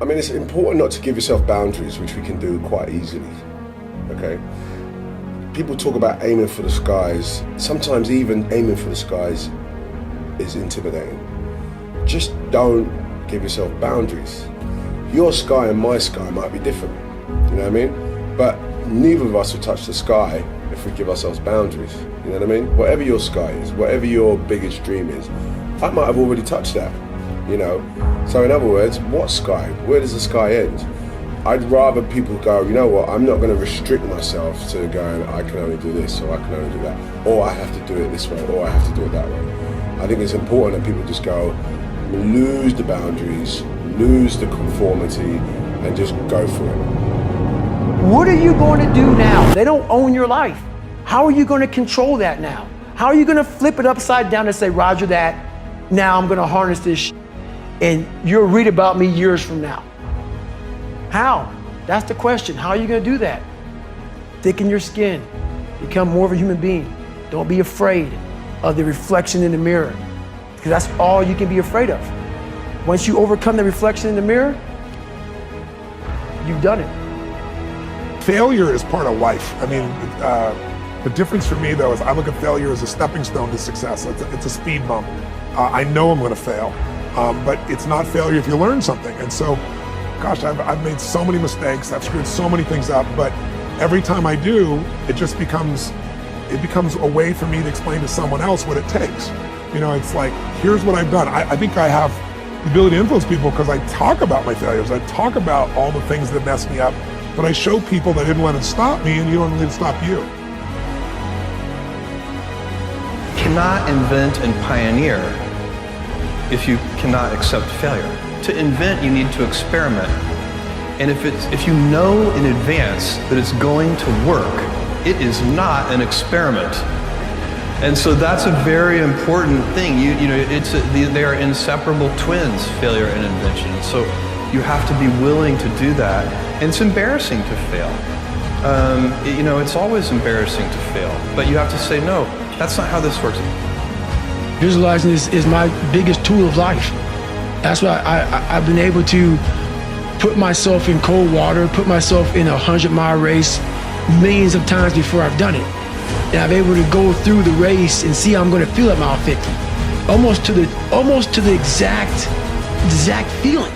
I mean, it's important not to give yourself boundaries, which we can do quite easily, okay? People talk about aiming for the skies. Sometimes even aiming for the skies is intimidating. Just don't give yourself boundaries. Your sky and my sky might be different, you know what I mean? But neither of us will touch the sky if we give ourselves boundaries, you know what I mean? Whatever your sky is, whatever your biggest dream is, I might have already touched that, you know? So in other words, what sky? Where does the sky end? I'd rather people go, you know what, I'm not gonna restrict myself to going, I can only do this, or I can only do that, or I have to do it this way, or I have to do it that way. I think it's important that people just go, lose the boundaries, lose the conformity, and just go for it. What are you going to do now? They don't own your life. How are you going to control that now? How are you going to flip it upside down and say, Roger that, now I'm going to harness this and you'll read about me years from now? How? That's the question. How are you going to do that? Thicken your skin. Become more of a human being. Don't be afraid of the reflection in the mirror, because that's all you can be afraid of. Once you overcome the reflection in the mirror, you've done it. Failure is part of life. I mean, the difference for me though is I look at failure as a stepping stone to success. It's a speed bump. I know I'm going to fail, but it's not failure if you learn something. And so, gosh, I've made so many mistakes. I've screwed so many things up, but every time I do, it just becomes a way for me to explain to someone else what it takes. You know, it's like, here's what I've done. I think I have the ability to influence people because I talk about my failures. I talk about all the things that messed me up, but I show people that didn't let it stop me, and you don't let it stop you. Cannot invent and pioneer if you cannot accept failure. To invent, you need to experiment. And if you know in advance that it's going to work, it is not an experiment. And so that's a very important thing. They are inseparable twins, failure and invention. So you have to be willing to do that. And it's embarrassing to fail. It's always embarrassing to fail, but you have to say, no, that's not how this works. Visualizing is my biggest tool of life. That's why I've been able to put myself in cold water, put myself in a 100-mile race millions of times before I've done it. And I'm able to go through the race and see how I'm going to feel at mile 50. Almost to the exact feeling.